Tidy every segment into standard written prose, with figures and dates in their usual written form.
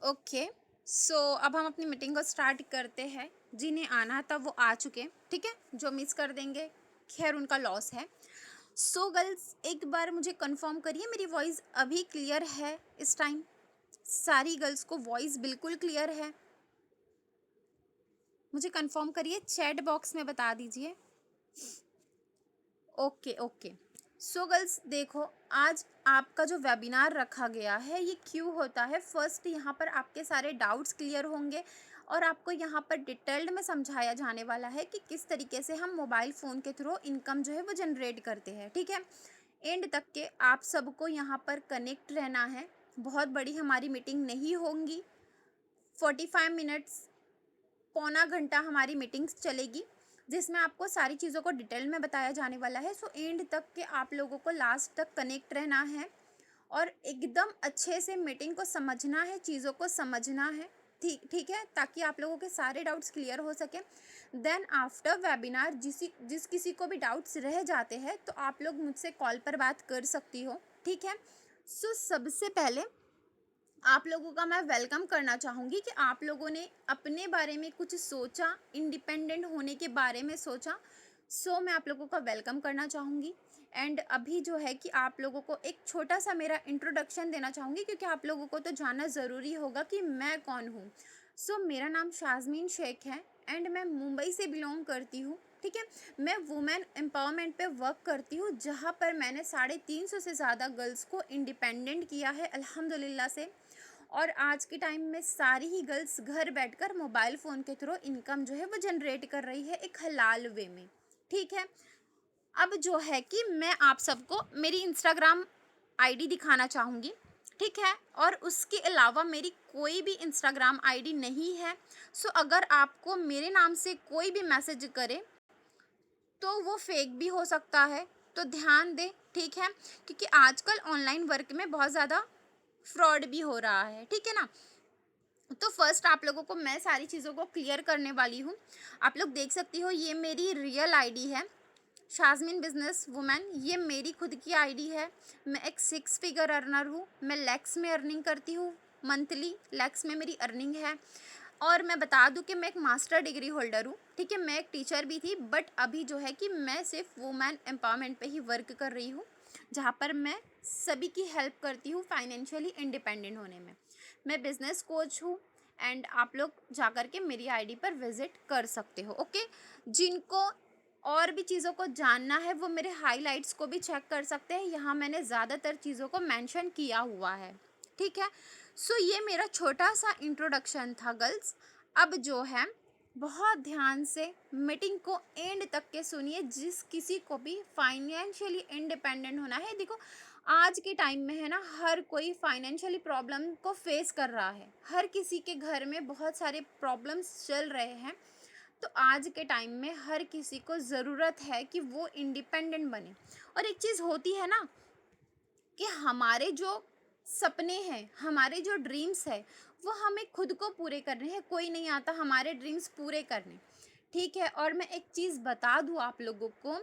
Okay. सो अब हम अपनी मीटिंग को स्टार्ट करते हैं। जिन्हें आना था वो आ चुके, ठीक है। जो मिस कर देंगे, खैर उनका लॉस है। सो गर्ल्स, एक बार मुझे कंफर्म करिए मेरी वॉइस अभी क्लियर है इस टाइम? सारी गर्ल्स को वॉइस बिल्कुल क्लियर है? मुझे कंफर्म करिए, चैट बॉक्स में बता दीजिए। Okay okay. सो गर्ल्स देखो, आज आपका जो वेबिनार रखा गया है ये क्यों होता है। फर्स्ट यहाँ पर आपके सारे डाउट्स क्लियर होंगे और आपको यहाँ पर डिटेल्ड में समझाया जाने वाला है कि किस तरीके से हम मोबाइल फ़ोन के थ्रू इनकम जो है वो जनरेट करते हैं, ठीक है। एंड तक के आप सबको यहाँ पर कनेक्ट रहना है। बहुत बड़ी हमारी मीटिंग नहीं होंगी, 45 मिनट्स, पौना घंटा हमारी मीटिंग्स चलेगी, जिसमें आपको सारी चीज़ों को डिटेल में बताया जाने वाला है। सो एंड तक के आप लोगों को लास्ट तक कनेक्ट रहना है और एकदम अच्छे से मीटिंग को समझना है, चीज़ों को समझना है, ठीक ठीक है, ताकि आप लोगों के सारे डाउट्स क्लियर हो सके। देन आफ्टर वेबिनार जिस किसी को भी डाउट्स रह जाते हैं तो आप लोग मुझसे कॉल पर बात कर सकती हो, ठीक है। सो सबसे पहले आप लोगों का मैं वेलकम करना चाहूँगी कि आप लोगों ने अपने बारे में कुछ सोचा, इंडिपेंडेंट होने के बारे में सोचा। सो मैं आप लोगों का वेलकम करना चाहूँगी। एंड अभी जो है कि आप लोगों को एक छोटा सा मेरा इंट्रोडक्शन देना चाहूँगी, क्योंकि आप लोगों को तो जानना ज़रूरी होगा कि मैं कौन हूँ। सो मेरा नाम शाज़मीन शेख है एंड मैं मुंबई से बिलोंग करती हूँ, ठीक है। मैं वुमेन एम्पावरमेंट पे वर्क करती हूँ, जहाँ पर मैंने 350 से ज़्यादा गर्ल्स को इंडिपेंडेंट किया है अल्हम्दुलिल्लाह से। और आज के टाइम में सारी ही गर्ल्स घर बैठकर मोबाइल फ़ोन के थ्रू इनकम जो है वो जनरेट कर रही है एक हलाल वे में, ठीक है। अब जो है कि मैं आप सबको मेरी इंस्टाग्राम आईडी दिखाना चाहूँगी, ठीक है। और उसके अलावा मेरी कोई भी इंस्टाग्राम आईडी नहीं है। सो अगर आपको मेरे नाम से कोई भी मैसेज करे तो वो फेक भी हो सकता है, तो ध्यान दें, ठीक है। क्योंकि आजकल ऑनलाइन वर्क में बहुत ज़्यादा फ्रॉड भी हो रहा है, ठीक है ना। तो फर्स्ट आप लोगों को मैं सारी चीज़ों को क्लियर करने वाली हूँ। आप लोग देख सकती हो ये मेरी रियल आईडी है, शाज़मीन बिजनेस वुमेन। ये मेरी खुद की आईडी है। मैं एक 6 फिगर अर्नर हूँ। मैं लैक्स में अर्निंग करती हूँ, मंथली लैक्स में मेरी अर्निंग है। और मैं बता दूं कि मैं एक मास्टर डिग्री होल्डर हूँ, ठीक है। मैं एक टीचर भी थी, बट अभी जो है कि मैं सिर्फ वुमेन एम्पावरमेंट पे ही वर्क कर रही हूँ, जहाँ पर मैं सभी की हेल्प करती हूँ फाइनेंशियली इंडिपेंडेंट होने में। मैं बिजनेस कोच हूँ एंड आप लोग जाकर के मेरी आईडी पर विजिट कर सकते हो, ओके। जिनको और भी चीज़ों को जानना है वो मेरे हाइलाइट्स को भी चेक कर सकते हैं। यहाँ मैंने ज़्यादातर चीज़ों को मेंशन किया हुआ है, ठीक है। सो ये मेरा छोटा सा इंट्रोडक्शन था गर्ल्स। अब जो है बहुत ध्यान से मीटिंग को एंड तक के सुनिए। जिस किसी को भी फाइनेंशियली इंडिपेंडेंट होना है, देखो आज के टाइम में है ना, हर कोई फाइनेंशियली प्रॉब्लम को फेस कर रहा है। हर किसी के घर में बहुत सारे प्रॉब्लम्स चल रहे हैं। तो आज के टाइम में हर किसी को ज़रूरत है कि वो इंडिपेंडेंट बने। और एक चीज़ होती है ना कि हमारे जो सपने हैं, हमारे जो ड्रीम्स है, वो हमें खुद को पूरे करने हैं। कोई नहीं आता हमारे ड्रीम्स पूरे करने, ठीक है। और मैं एक चीज़ बता दूँ आप लोगों को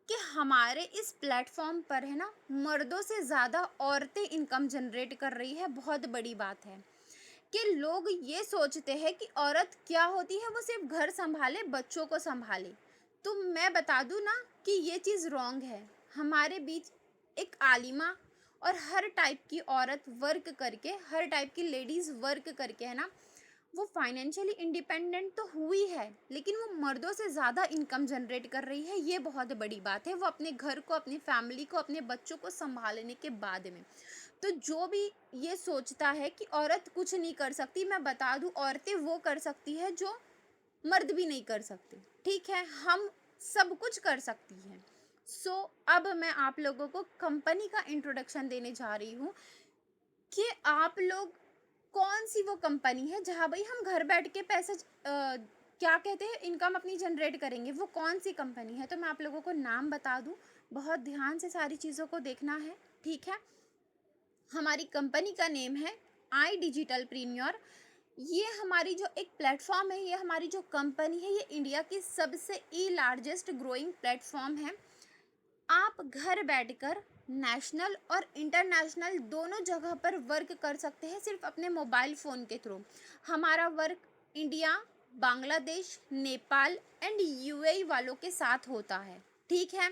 कि हमारे इस प्लेटफॉर्म पर है ना, मर्दों से ज़्यादा औरतें इनकम जनरेट कर रही है। बहुत बड़ी बात है कि लोग ये सोचते हैं कि औरत क्या होती है, वो सिर्फ घर संभाले, बच्चों को संभाले। तो मैं बता दूं ना कि ये चीज़ रॉन्ग है। हमारे बीच एक आलिमा और हर टाइप की औरत वर्क करके, हर टाइप की लेडीज़ वर्क करके है ना, वो फाइनेंशियली इंडिपेंडेंट तो हुई है, लेकिन वो मर्दों से ज़्यादा इनकम जनरेट कर रही है। ये बहुत बड़ी बात है। वो अपने घर को, अपनी फैमिली को, अपने बच्चों को संभालने के बाद में। तो जो भी ये सोचता है कि औरत कुछ नहीं कर सकती, मैं बता दूं औरतें वो कर सकती है जो मर्द भी नहीं कर सकते, ठीक है। हम सब कुछ कर सकती हैं। सो अब मैं आप लोगों को कंपनी का इंट्रोडक्शन देने जा रही हूँ कि आप लोग कौन सी वो कंपनी है जहाँ भाई हम घर बैठ के पैसे क्या कहते हैं, इनकम अपनी जनरेट करेंगे। वो कौन सी कंपनी है, तो मैं आप लोगों को नाम बता दूं। बहुत ध्यान से सारी चीज़ों को देखना है, ठीक है। हमारी कंपनी का नेम है आई डिजिटल प्रीमियर। ये हमारी जो एक प्लेटफॉर्म है, ये हमारी जो कंपनी है, ये इंडिया की सबसे लार्जेस्ट ग्रोइंग प्लेटफॉर्म है। आप घर बैठकर नेशनल और इंटरनेशनल दोनों जगह पर वर्क कर सकते हैं सिर्फ अपने मोबाइल फ़ोन के थ्रू। हमारा work India, Bangladesh, Nepal and UAE वालों के साथ होता है, ठीक है।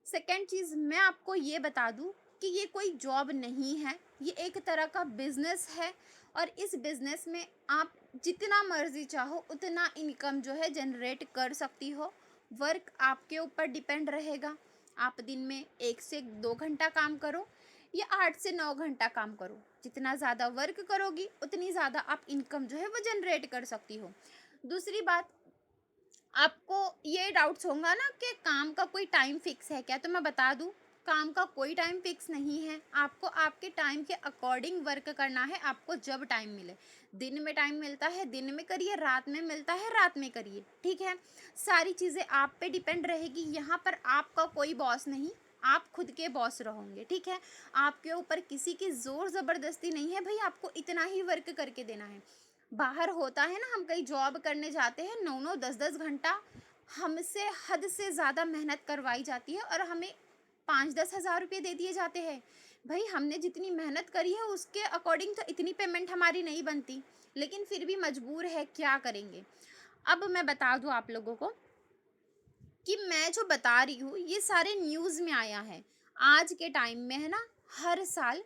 सेकेंड चीज़ मैं आपको ये बता दूँ कि ये कोई जॉब नहीं है, ये एक तरह का बिजनेस है। और इस बिजनेस में आप जितना मर्जी चाहो उतना इनकम जो है जनरेट कर सकती हो। वर्क आपके ऊपर डिपेंड रहेगा, आप दिन में 1 से 2 घंटा काम करो या 8 से 9 घंटा काम करो, जितना ज़्यादा वर्क करोगी उतनी ज़्यादा आप इनकम जो है वो जनरेट कर सकती हो। दूसरी बात, आपको ये डाउट्स होगा ना कि काम का कोई टाइम फिक्स है क्या, तो मैं बता दूं, काम का कोई टाइम फिक्स नहीं है। आपको आपके टाइम के अकॉर्डिंग वर्क करना है, आपको जब टाइम मिले। दिन में टाइम मिलता है दिन में करिए, रात में मिलता है रात में करिए, ठीक है। सारी चीज़ें आप पे डिपेंड रहेगी, यहाँ पर आपका कोई बॉस नहीं, आप खुद के बॉस रहोगे, ठीक है। आपके ऊपर किसी की जोर ज़बरदस्ती नहीं है, भाई आपको इतना ही वर्क करके देना है। बाहर होता है ना, हम कहीं जॉब करने जाते हैं, 9-9 10-10 घंटा हमसे हद से ज़्यादा मेहनत करवाई जाती है और हमें 5-10 हज़ार रुपये दे दिए जाते हैं। भाई हमने जितनी मेहनत करी है उसके अकॉर्डिंग तो इतनी पेमेंट हमारी नहीं बनती, लेकिन फिर भी मजबूर है, क्या करेंगे। अब मैं बता दूं आप लोगों को कि मैं जो बता रही हूँ ये सारे न्यूज़ में आया है। आज के टाइम में है ना, हर साल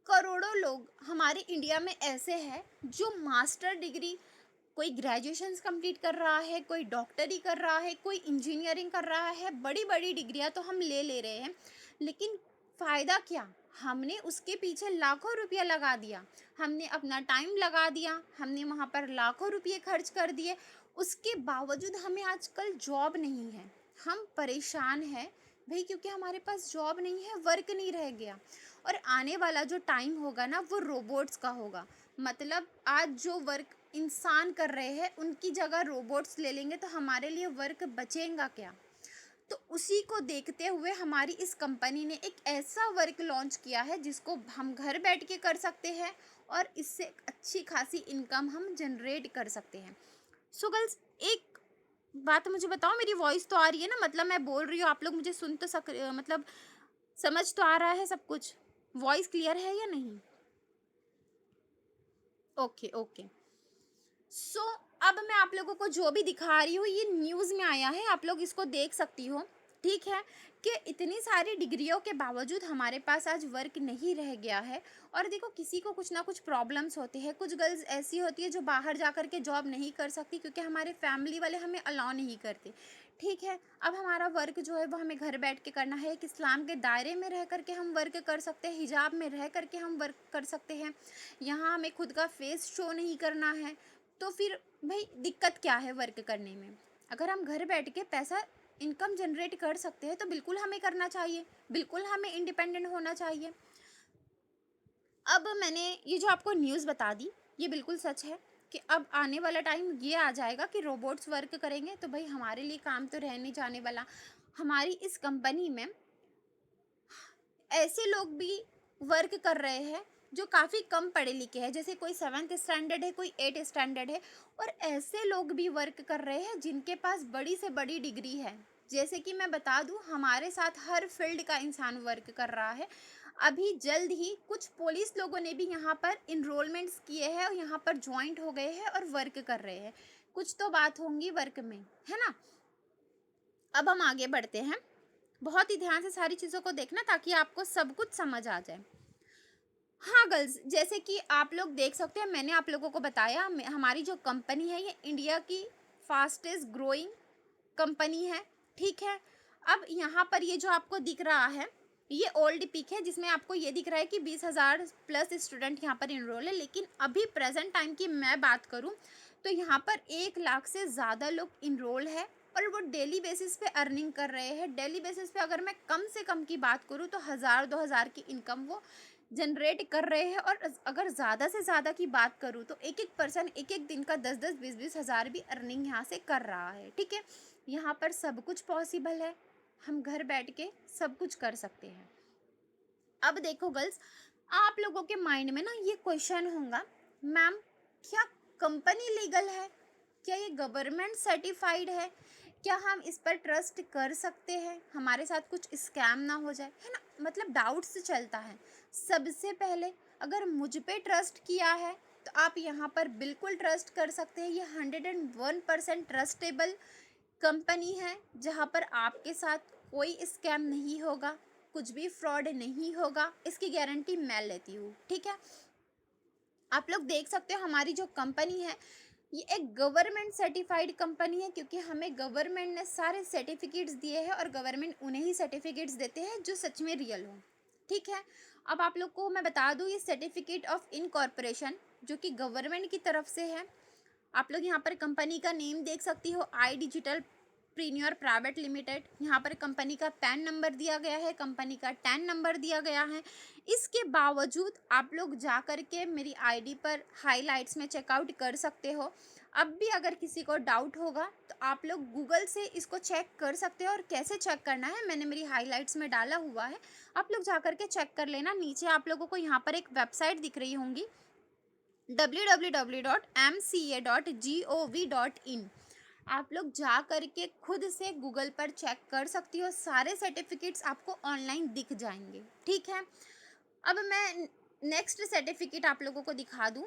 करोड़ों लोग हमारे इंडिया में ऐसे हैं जो मास्टर डिग्री, कोई ग्रेजुएशंस कंप्लीट कर रहा है, कोई डॉक्टरी कर रहा है, कोई इंजीनियरिंग कर रहा है, बड़ी बड़ी डिग्रियां तो हम ले रहे हैं, लेकिन फ़ायदा क्या। हमने उसके पीछे लाखों रुपया लगा दिया, हमने अपना टाइम लगा दिया, हमने वहाँ पर लाखों रुपये खर्च कर दिए, उसके बावजूद हमें आजकल जॉब नहीं है। हम परेशान हैं भाई, क्योंकि हमारे पास जॉब नहीं है, वर्क नहीं रह गया। और आने वाला जो टाइम होगा ना वो रोबोट्स का होगा। मतलब आज जो वर्क इंसान कर रहे हैं उनकी जगह रोबोट्स ले लेंगे, तो हमारे लिए वर्क बचेगा क्या। तो उसी को देखते हुए हमारी इस कंपनी ने एक ऐसा वर्क लॉन्च किया है जिसको हम घर बैठ के कर सकते हैं और इससे अच्छी खासी इनकम हम जनरेट कर सकते हैं। सो गर्ल्स, एक बात मुझे बताओ, मेरी वॉइस तो आ रही है ना, मतलब मैं बोल रही हूँ, आप लोग मुझे सुन तो मतलब समझ तो आ रहा है सब कुछ, वॉइस क्लियर है या नहीं। Okay okay. सो अब मैं आप लोगों को जो भी दिखा रही हूँ ये न्यूज़ में आया है, आप लोग इसको देख सकती हो, ठीक है। कि इतनी सारी डिग्रियों के बावजूद हमारे पास आज वर्क नहीं रह गया है। और देखो, किसी को कुछ ना कुछ प्रॉब्लम्स होते हैं, कुछ गर्ल्स ऐसी होती है जो बाहर जा कर के जॉब नहीं कर सकती क्योंकि हमारे फैमिली वाले हमें अलाउ नहीं करते, ठीक है। अब हमारा वर्क जो है वो हमें घर बैठ के करना है, एक इस्लाम के दायरे में रह करके हम वर्क कर सकते हैं, हिजाब में रह करके हम वर्क कर सकते हैं, यहाँ हमें खुद का फेस शो नहीं करना है। तो फिर भाई दिक्कत क्या है वर्क करने में। अगर हम घर बैठ के पैसा इनकम जनरेट कर सकते हैं तो बिल्कुल हमें करना चाहिए, बिल्कुल हमें इंडिपेंडेंट होना चाहिए। अब मैंने ये जो आपको न्यूज़ बता दी ये बिल्कुल सच है कि अब आने वाला टाइम ये आ जाएगा कि रोबोट्स वर्क करेंगे, तो भाई हमारे लिए काम तो रह नहीं जाने वाला। हमारी इस कंपनी में ऐसे लोग भी वर्क कर रहे हैं जो काफ़ी कम पढ़े लिखे हैं, जैसे कोई 7th स्टैंडर्ड है, कोई 8th स्टैंडर्ड है। और ऐसे लोग भी वर्क कर रहे हैं जिनके पास बड़ी से बड़ी डिग्री है। जैसे कि मैं बता दूं, हमारे साथ हर फील्ड का इंसान वर्क कर रहा है। अभी जल्द ही कुछ पुलिस लोगों ने भी यहाँ पर इनरोलमेंट्स किए हैं और यहाँ पर ज्वाइंट हो गए हैं और वर्क कर रहे हैं। कुछ तो बात होंगी वर्क में, है ना। अब हम आगे बढ़ते हैं, बहुत ही ध्यान से सारी चीज़ों को देखना ताकि आपको सब कुछ समझ आ जाए। हाँ गर्ल्स, जैसे कि आप लोग देख सकते हैं, मैंने आप लोगों को बताया हमारी जो कंपनी है ये इंडिया की फास्टेस्ट ग्रोइंग कंपनी है, ठीक है। अब यहाँ पर ये जो आपको दिख रहा है ये ओल्ड पिक है जिसमें आपको ये दिख रहा है कि 20,000 प्लस स्टूडेंट यहाँ पर इनरोल है, लेकिन अभी प्रेजेंट टाइम की मैं बात करूँ तो यहाँ पर 1 लाख से ज़्यादा लोग इनरोल है और वो डेली बेसिस पे अर्निंग कर रहे हैं। डेली बेसिस पे अगर मैं कम से कम की बात करूँ तो 1,000-2,000 की इनकम वो जनरेट कर रहे हैं। और अगर ज़्यादा से ज़्यादा की बात करूँ तो एक एक पर्सन एक एक दिन का 10-10 20-20 हज़ार भी अर्निंग यहाँ से कर रहा है, ठीक है। यहाँ पर सब कुछ पॉसिबल है, हम घर बैठ के सब कुछ कर सकते हैं। अब देखो गर्ल्स, आप लोगों के माइंड में ना ये क्वेश्चन होगा, मैम क्या कंपनी लीगल है, क्या ये गवर्नमेंट सर्टिफाइड है, क्या हम इस पर ट्रस्ट कर सकते हैं, हमारे साथ कुछ स्कैम ना हो जाए, है ना? मतलब डाउट्स चलता है। सबसे पहले अगर मुझ पे ट्रस्ट किया है तो आप यहाँ पर बिल्कुल ट्रस्ट कर सकते हैं। ये 101% ट्रस्टेबल कंपनी है, जहाँ पर आपके साथ कोई स्कैम नहीं होगा, कुछ भी फ्रॉड नहीं होगा, इसकी गारंटी मैं लेती हूँ, ठीक है? आप लोग देख सकते हो हमारी जो कंपनी है, ये एक गवर्नमेंट सर्टिफाइड कंपनी है, क्योंकि हमें गवर्नमेंट ने सारे सर्टिफिकेट्स दिए हैं और गवर्नमेंट उन्हें ही सर्टिफिकेट्स देते हैं जो सच में रियल हो, ठीक है? अब आप लोग को मैं बता दूँ, ये सर्टिफिकेट ऑफ इनकॉर्पोरेशन जो कि गवर्नमेंट की तरफ से है। आप लोग यहाँ पर कंपनी का नेम देख सकती हो, आई डिजिटल प्रीनियर प्राइवेट लिमिटेड। यहाँ पर कंपनी का पैन नंबर दिया गया है, कंपनी का टैन नंबर दिया गया है। इसके बावजूद आप लोग जा कर के मेरी आईडी पर हाइलाइट्स में चेकआउट कर सकते हो। अब भी अगर किसी को डाउट होगा तो आप लोग गूगल से इसको चेक कर सकते हो, और कैसे चेक करना है मैंने मेरी हाइलाइट्स में डाला हुआ है, आप लोग जा कर के चेक कर लेना। नीचे आप लोगों को यहाँ पर एक वेबसाइट दिख रही होंगी, www.mca.gov.in। आप लोग जा करके खुद से गूगल पर चेक कर सकती हो, सारे सर्टिफिकेट्स आपको ऑनलाइन दिख जाएंगे, ठीक है? अब मैं नेक्स्ट सर्टिफिकेट आप लोगों को दिखा दूं।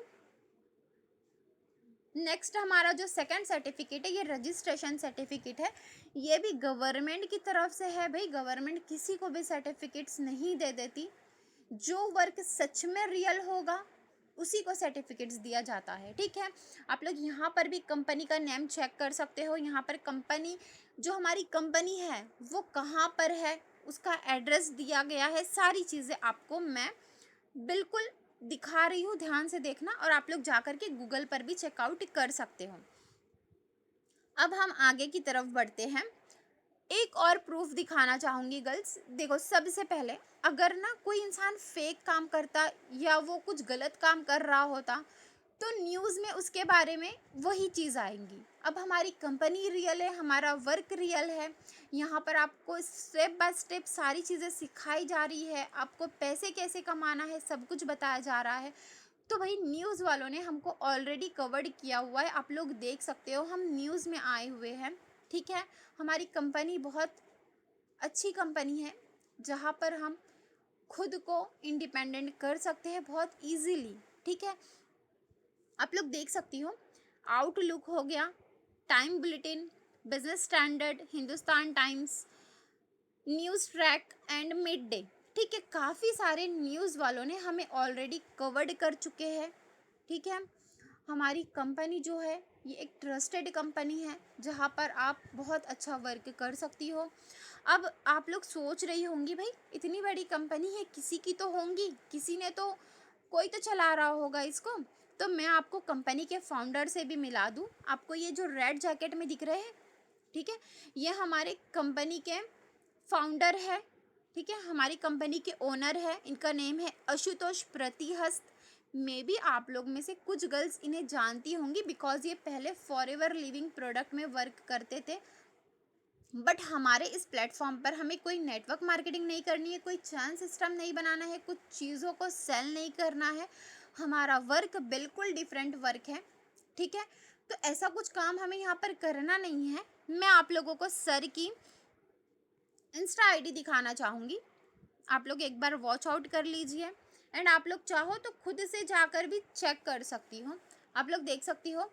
नेक्स्ट हमारा जो सेकंड सर्टिफिकेट है, ये रजिस्ट्रेशन सर्टिफिकेट है। ये भी गवर्नमेंट की तरफ से है। भाई, गवर्नमेंट किसी को भी सर्टिफिकेट्स नहीं दे देती, जो वर्क सच में रियल होगा उसी को सर्टिफिकेट्स दिया जाता है, ठीक है? आप लोग यहाँ पर भी कंपनी का नेम चेक कर सकते हो। यहाँ पर कंपनी, जो हमारी कंपनी है वो कहाँ पर है, उसका एड्रेस दिया गया है। सारी चीज़ें आपको मैं बिल्कुल दिखा रही हूँ, ध्यान से देखना, और आप लोग जा कर के गूगल पर भी चेकआउट कर सकते हो। अब हम आगे की तरफ बढ़ते हैं। एक और प्रूफ दिखाना चाहूँगी गर्ल्स। देखो, सबसे पहले अगर ना कोई इंसान फेक काम करता या वो कुछ गलत काम कर रहा होता तो न्यूज़ में उसके बारे में वही चीज़ आएंगी। अब हमारी कंपनी रियल है, हमारा वर्क रियल है। यहाँ पर आपको स्टेप बाय स्टेप सारी चीज़ें सिखाई जा रही है, आपको पैसे कैसे कमाना है सब कुछ बताया जा रहा है। तो भाई, न्यूज़ वालों ने हमको ऑलरेडी कवर्ड किया हुआ है, आप लोग देख सकते हो, हम न्यूज़ में आए हुए हैं, ठीक है? हमारी कंपनी बहुत अच्छी कंपनी है, जहाँ पर हम खुद को इंडिपेंडेंट कर सकते हैं बहुत इजीली, ठीक है? आप लोग देख सकती हो, आउटलुक हो गया, time bulletin, business standard, Hindustan times, news track and mid day, ठीक है? काफ़ी सारे न्यूज़ वालों ने हमें ऑलरेडी कवर्ड कर चुके हैं, ठीक है? हमारी कंपनी जो है ये एक ट्रस्टेड कंपनी है, जहाँ पर आप बहुत अच्छा वर्क कर सकती हो। अब आप लोग सोच रही होंगी, भाई इतनी बड़ी कंपनी है, किसी की तो होंगी, किसी ने तो, कोई तो चला रहा होगा इसको। तो मैं आपको कंपनी के फाउंडर से भी मिला दूँ। आपको ये जो रेड जैकेट में दिख रहे हैं, ठीक है, ये हमारे कंपनी के फाउंडर है, ठीक है? हमारी कंपनी के ओनर है, इनका नेम है आशुतोष प्रतिहस्त। मे बी आप लोग में से कुछ गर्ल्स इन्हें जानती होंगी, बिकॉज ये पहले फॉरएवर लिविंग प्रोडक्ट में वर्क करते थे। बट हमारे इस प्लेटफॉर्म पर हमें कोई नेटवर्क मार्केटिंग नहीं करनी है, कोई चैन सिस्टम नहीं बनाना है, कुछ चीज़ों को सेल नहीं करना है। हमारा वर्क बिल्कुल डिफरेंट वर्क है, ठीक है? तो ऐसा कुछ काम हमें यहाँ पर करना नहीं है। मैं आप लोगों को सर की इंस्टा आईडी दिखाना चाहूँगी, आप लोग एक बार वॉच आउट कर लीजिए। एंड आप लोग चाहो तो खुद से जाकर भी चेक कर सकती हो। आप लोग देख सकती हो,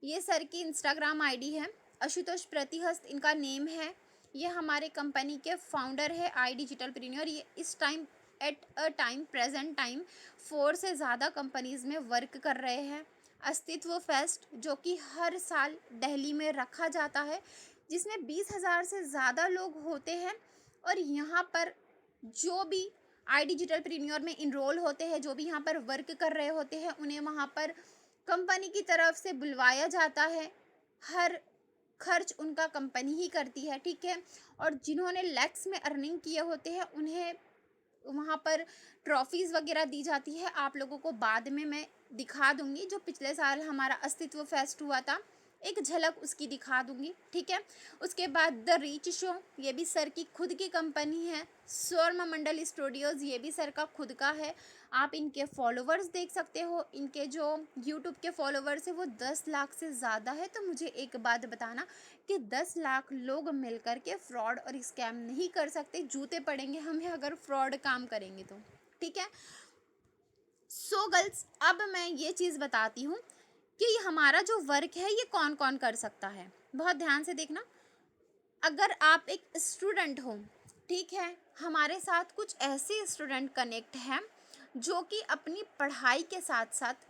ये सर की इंस्टाग्राम आईडी है, आशुतोष प्रतिहस्त इनका नेम है। ये हमारे कंपनी के फाउंडर है, आई डिजिटल प्रीनियर। ये इस time, at a time, present time 4 से ज़्यादा कंपनीज़ में वर्क कर रहे हैं। अस्तित्व फेस्ट जो कि हर साल दिल्ली में रखा जाता है, जिसमें 20,000 से ज़्यादा लोग होते हैं। और यहाँ पर जो भी आई डिजिटल प्रीमियर में इनरोल होते हैं, जो भी यहाँ पर वर्क कर रहे होते हैं, उन्हें वहाँ पर कंपनी की तरफ से बुलवाया जाता है। हर खर्च उनका कंपनी ही करती है, ठीक है? और जिन्होंने लैक्स में अर्निंग किए होते हैं, उन्हें वहाँ पर ट्रॉफीज़ वगैरह दी जाती है। आप लोगों को बाद में मैं दिखा दूँगी, जो पिछले साल हमारा अस्तित्व फेस्ट हुआ था, एक झलक उसकी दिखा दूंगी, ठीक है। उसके बाद द रीच शो, ये भी सर की खुद की कंपनी है। स्वर्ण मंडल स्टूडियोज, ये भी सर का खुद का है। आप इनके फॉलोवर्स देख सकते हो, इनके जो यूट्यूब के फॉलोवर्स है वो 10 लाख से ज़्यादा है। तो मुझे एक बात बताना कि 10 लाख लोग मिलकर के फ्रॉड और स्कैम नहीं कर सकते, जूते पड़ेंगे हमें अगर फ्रॉड काम करेंगे तो, ठीक है। सो गर्ल्स, अब मैं ये चीज़ बताती हूँ कि ये हमारा जो वर्क है ये कौन कौन कर सकता है। बहुत ध्यान से देखना। अगर आप एक स्टूडेंट हो, ठीक है, हमारे साथ कुछ ऐसे स्टूडेंट कनेक्ट हैं जो कि अपनी पढ़ाई के साथ साथ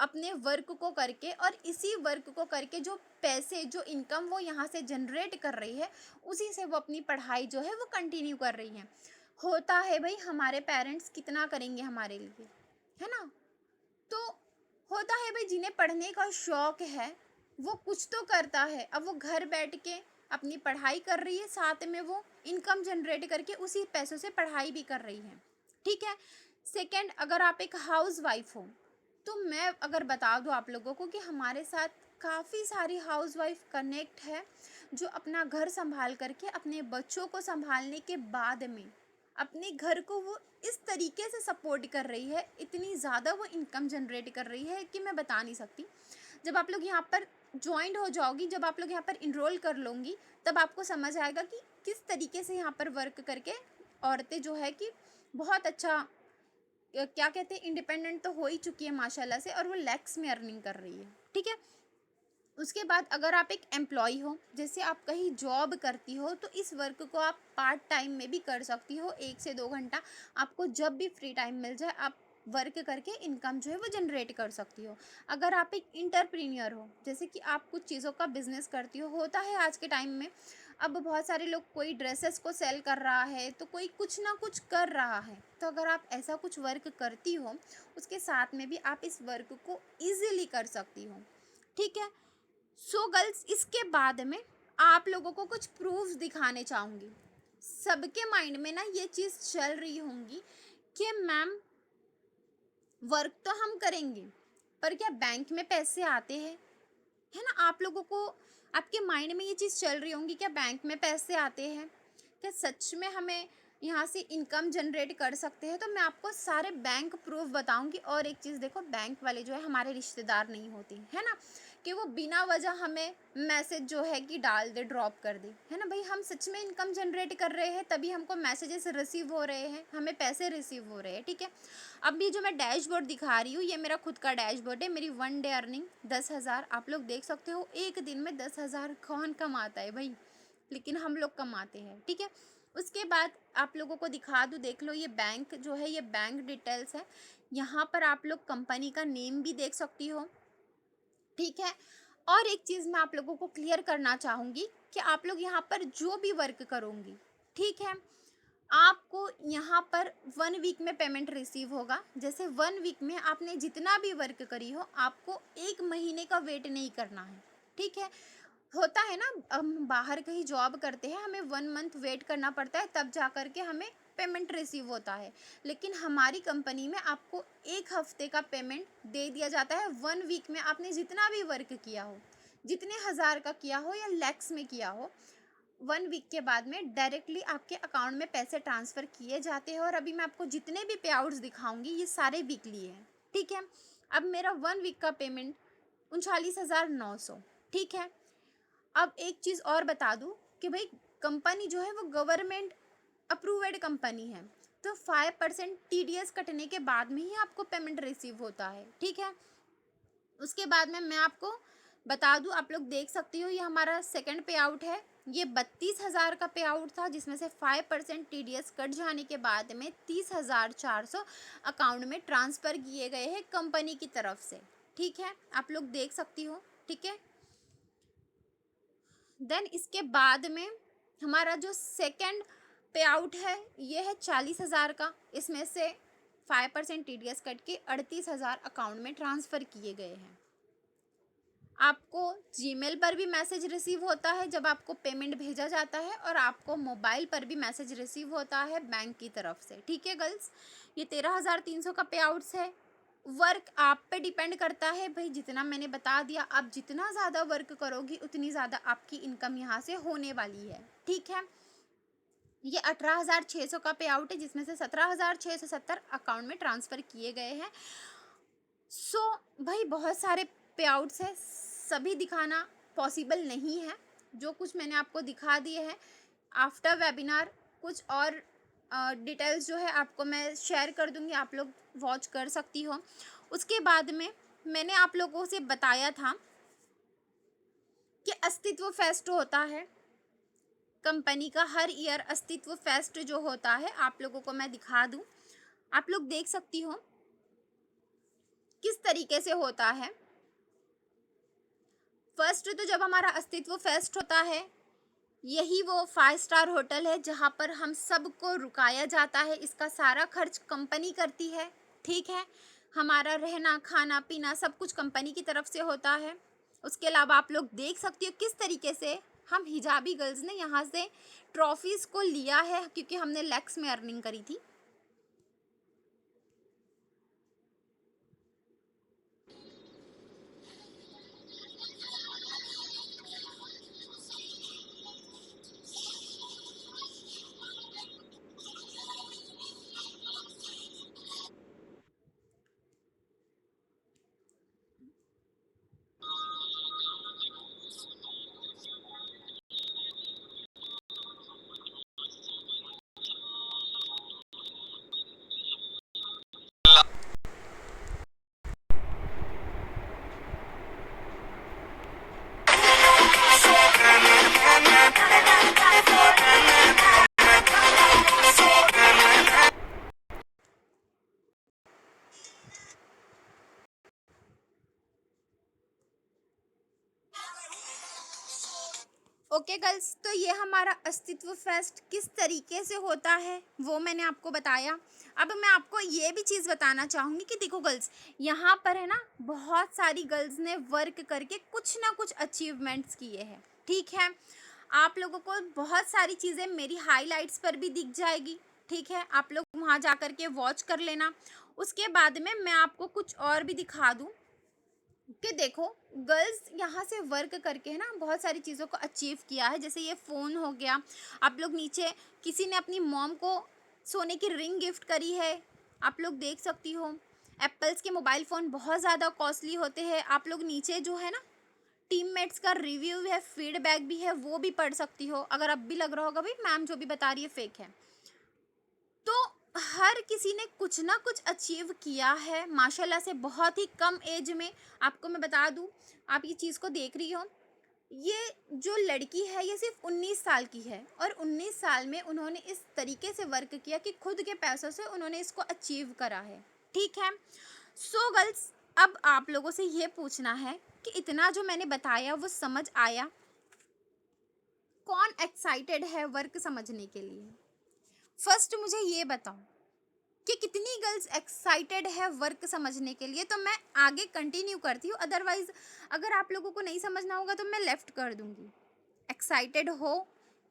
अपने वर्क को करके और इसी वर्क को करके जो पैसे जो इनकम वो यहाँ से जनरेट कर रही है, उसी से वो अपनी पढ़ाई जो है वो कंटिन्यू कर रही है। होता है भाई, हमारे पेरेंट्स कितना करेंगे हमारे लिए, है ना। तो होता है भाई, जिन्हें पढ़ने का शौक है वो कुछ तो करता है। अब वो घर बैठ के अपनी पढ़ाई कर रही है, साथ में वो इनकम जनरेट करके उसी पैसों से पढ़ाई भी कर रही है, ठीक है। सेकंड, अगर आप एक हाउस वाइफ हो, तो मैं अगर बता दूं आप लोगों को कि हमारे साथ काफ़ी सारी हाउस वाइफ कनेक्ट है जो अपना घर संभाल करके अपने बच्चों को संभालने के बाद में अपने घर को वो इस तरीके से सपोर्ट कर रही है, इतनी ज़्यादा वो इनकम जनरेट कर रही है कि मैं बता नहीं सकती। जब आप लोग यहाँ पर ज्वाइंट हो जाओगी, जब आप लोग यहाँ पर इनरोल कर लोगी, तब आपको समझ आएगा कि किस तरीके से यहाँ पर वर्क करके औरतें जो है कि बहुत अच्छा क्या कहते हैं, इंडिपेंडेंट तो हो ही चुकी है माशाल्लाह से, और वो लैक्स में अर्निंग कर रही है, ठीक है। उसके बाद अगर आप एक एम्प्लॉय हो, जैसे आप कहीं जॉब करती हो, तो इस वर्क को आप पार्ट टाइम में भी कर सकती हो, 1 से 2 घंटा आपको जब भी फ्री टाइम मिल जाए आप वर्क करके इनकम जो है वो जनरेट कर सकती हो। अगर आप एक इंटरप्रीनियर हो, जैसे कि आप कुछ चीज़ों का बिजनेस करती हो, होता है आज के टाइम में अब बहुत सारे लोग, कोई ड्रेसेस को सेल कर रहा है तो कोई कुछ ना कुछ कर रहा है, तो अगर आप ऐसा कुछ वर्क करती हो उसके साथ में भी आप इस वर्क को ईजिली कर सकती हो, ठीक है। सो गर्ल्स, इसके बाद में आप लोगों को कुछ प्रूफ्स दिखाने चाहूँगी। सबके माइंड में ना ये चीज़ चल रही होंगी कि मैम वर्क तो हम करेंगे पर क्या बैंक में पैसे आते हैं, है ना। आप लोगों को आपके माइंड में ये चीज़ चल रही होंगी, क्या बैंक में पैसे आते हैं, क्या सच में हमें यहाँ से इनकम जनरेट कर सकते हैं। तो मैं आपको सारे बैंक प्रूफ बताऊंगी। और एक चीज़ देखो, बैंक वाले जो है हमारे रिश्तेदार नहीं होते, है ना, कि वो बिना वजह हमें मैसेज जो है कि डाल दे, ड्रॉप कर दे, है ना। भाई हम सच में इनकम जनरेट कर रहे हैं तभी हमको मैसेजेस रिसीव हो रहे हैं, हमें पैसे रिसीव हो रहे हैं, ठीक है। अब ये जो मैं डैशबोर्ड दिखा रही हूँ ये मेरा खुद का डैशबोर्ड है। मेरी 1 डे अर्निंग 10,000, आप लोग देख सकते हो। एक दिन में 10,000 कौन कमाता है भाई, लेकिन हम लोग कमाते हैं, ठीक है। उसके बाद आप लोगों को दिखा दूँ, देख लो ये बैंक जो है ये बैंक डिटेल्स है। यहाँ पर आप लोग कंपनी का नेम भी देख सकती हो, ठीक है। और एक चीज़ मैं आप लोगों को क्लियर करना चाहूँगी कि आप लोग यहाँ पर जो भी वर्क करोगी, ठीक है, आपको यहाँ पर 1 वीक में पेमेंट रिसीव होगा। जैसे 1 वीक में आपने जितना भी वर्क करी हो आपको 1 महीने का वेट नहीं करना है, ठीक है। होता है ना, हम बाहर कहीं जॉब करते हैं, हमें 1 मंथ वेट करना पड़ता है तब जा कर के हमें पेमेंट रिसीव होता है। लेकिन हमारी कंपनी में आपको 1 हफ्ते का पेमेंट दे दिया जाता है। 1 वीक में आपने जितना भी वर्क किया हो, जितने हज़ार का किया हो या लैक्स में किया हो, 1 वीक के बाद में डायरेक्टली आपके अकाउंट में पैसे ट्रांसफ़र किए जाते हैं। और अभी मैं आपको जितने भी पे आउट्स दिखाऊंगी ये सारे वीकली हैं, ठीक है। अब मेरा 1 वीक का पेमेंट 39,900, ठीक है। अब एक चीज़ और बता दूं कि भाई कंपनी जो है वो गवर्नमेंट अप्रूव्ड कंपनी है, तो 5% TDS कटने के बाद में ही आपको पेमेंट रिसीव होता है, ठीक है। उसके बाद में मैं आपको बता दूं, आप लोग देख सकती हो ये हमारा सेकंड पे आउट है। ये 32,000 का पे आउट था जिसमें से 5% TDS कट जाने के बाद में 30,400 अकाउंट में ट्रांसफ़र किए गए हैं कंपनी की तरफ से, ठीक है। आप लोग देख सकती हो, ठीक है। देन इसके बाद में हमारा जो सेकंड पे आउट है ये है 40,000 का। इसमें से 5% TDS कट के 38,000 अकाउंट में ट्रांसफ़र किए गए हैं। आपको जीमेल पर भी मैसेज रिसीव होता है जब आपको पेमेंट भेजा जाता है, और आपको मोबाइल पर भी मैसेज रिसीव होता है बैंक की तरफ से, ठीक है गर्ल्स। ये 13,300 का पे आउट्स है। वर्क आप पे डिपेंड करता है भाई, जितना मैंने बता दिया, आप जितना ज़्यादा वर्क करोगी उतनी ज़्यादा आपकी इनकम यहाँ से होने वाली है, ठीक है। ये 18,600 का पे आउट है, जिसमें से 17,670 अकाउंट में ट्रांसफ़र किए गए हैं। सो भाई बहुत सारे पे आउट्स है, सभी दिखाना पॉसिबल नहीं है। जो कुछ मैंने आपको दिखा दिए हैं, आफ्टर वेबिनार कुछ और डिटेल्स जो है आपको मैं शेयर कर दूंगी, आप लोग वॉच कर सकती हो। उसके बाद में मैंने आप लोगों से बताया था कि अस्तित्व फेस्ट होता है कंपनी का, हर ईयर अस्तित्व फेस्ट जो होता है, आप लोगों को मैं दिखा दूं, आप लोग देख सकती हो किस तरीके से होता है। फर्स्ट तो जब हमारा अस्तित्व फेस्ट होता है, यही वो 5 स्टार होटल है जहाँ पर हम सबको रुकाया जाता है, इसका सारा खर्च कंपनी करती है, ठीक है। हमारा रहना खाना पीना सब कुछ कंपनी की तरफ से होता है। उसके अलावा आप लोग देख सकती हो किस तरीके से हम हिजाबी गर्ल्स ने यहाँ से ट्रॉफीज़ को लिया है, क्योंकि हमने लैक्स में अर्निंग करी थी। ओके गर्ल्स, तो ये हमारा अस्तित्व फेस्ट किस तरीके से होता है वो मैंने आपको बताया। अब मैं आपको ये भी चीज़ बताना चाहूँगी कि देखो गर्ल्स, यहाँ पर है ना बहुत सारी गर्ल्स ने वर्क करके कुछ ना कुछ अचीवमेंट्स किए हैं, ठीक है। आप लोगों को बहुत सारी चीज़ें मेरी हाइलाइट्स पर भी दिख जाएगी, ठीक है। आप लोग वहाँ जा कर के वॉच कर लेना। उसके बाद में मैं आपको कुछ और भी दिखा दूँ कि देखो गर्ल्स यहाँ से वर्क करके है ना बहुत सारी चीज़ों को अचीव किया है। जैसे ये फ़ोन हो गया, आप लोग नीचे किसी ने अपनी मॉम को सोने की रिंग गिफ्ट करी है, आप लोग देख सकती हो। एप्पल्स के मोबाइल फ़ोन बहुत ज़्यादा कॉस्टली होते हैं, आप लोग नीचे जो है ना टीममेट्स का रिव्यू है, फीडबैक भी है, वो भी पढ़ सकती हो। अगर अब भी लग रहा होगा भाई मैम जो भी बता रही है फेक है, तो हर किसी ने कुछ ना कुछ अचीव किया है माशाल्लाह से, बहुत ही कम एज में। आपको मैं बता दूं, आप ये चीज़ को देख रही हो, ये जो लड़की है ये सिर्फ 19 साल की है, और 19 साल में उन्होंने इस तरीके से वर्क किया कि खुद के पैसों से उन्होंने इसको अचीव करा है, ठीक है। सो गर्ल्स, अब आप लोगों से ये पूछना है कि इतना जो मैंने बताया वो समझ आया? कौन एक्साइटेड है वर्क समझने के लिए? फर्स्ट मुझे ये बताओ कि कितनी गर्ल्स एक्साइटेड है वर्क समझने के लिए, तो मैं आगे कंटिन्यू करती हूँ। अदरवाइज अगर आप लोगों को नहीं समझना होगा तो मैं लेफ्ट कर दूंगी। एक्साइटेड हो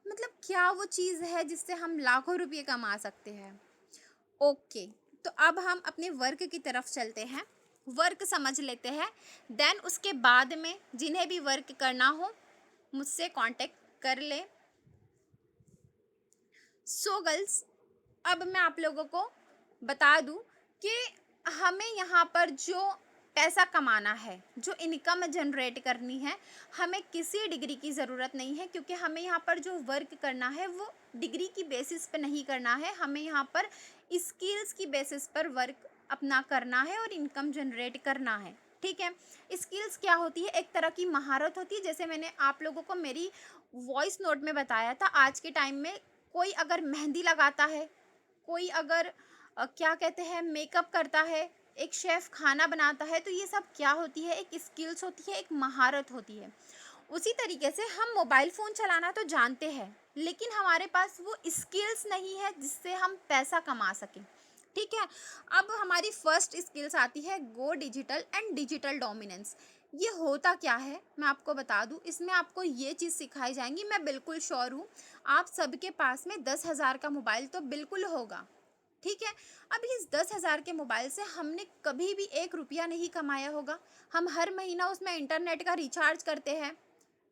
मतलब क्या वो चीज़ है जिससे हम लाखों रुपये कमा सकते हैं। ओके, तो अब हम अपने वर्क की तरफ चलते हैं, वर्क समझ लेते हैं। देन उसके बाद में जिन्हें भी वर्क करना हो मुझसे कांटेक्ट कर ले। सो गर्ल्स, अब मैं आप लोगों को बता दूं कि हमें यहाँ पर जो पैसा कमाना है, जो इनकम जनरेट करनी है, हमें किसी डिग्री की ज़रूरत नहीं है, क्योंकि हमें यहाँ पर जो वर्क करना है वो डिग्री की बेसिस पे नहीं करना है, हमें यहाँ पर स्किल्स की बेसिस पर वर्क अपना करना है और इनकम जनरेट करना है, ठीक है। स्किल्स क्या होती है? एक तरह की महारत होती है। जैसे मैंने आप लोगों को मेरी वॉइस नोट में बताया था, आज के टाइम में कोई अगर मेहंदी लगाता है, कोई अगर क्या कहते हैं मेकअप करता है, एक शेफ़ खाना बनाता है, तो ये सब क्या होती है? एक स्किल्स होती है, एक महारत होती है। उसी तरीके से हम मोबाइल फ़ोन चलाना तो जानते हैं, लेकिन हमारे पास वो स्किल्स नहीं है जिससे हम पैसा कमा सकें, ठीक है। अब हमारी फर्स्ट स्किल्स आती है गो डिजिटल एंड डिजिटल डोमिनेंस। ये होता क्या है मैं आपको बता दूं, इसमें आपको ये चीज़ सिखाई जाएंगी, मैं बिल्कुल श्योर हूँ आप सबके पास में 10,000 का मोबाइल तो बिल्कुल होगा, ठीक है। अब इस 10,000 के मोबाइल से हमने कभी भी 1 रुपया नहीं कमाया होगा। हम हर महीना उसमें इंटरनेट का रिचार्ज करते हैं,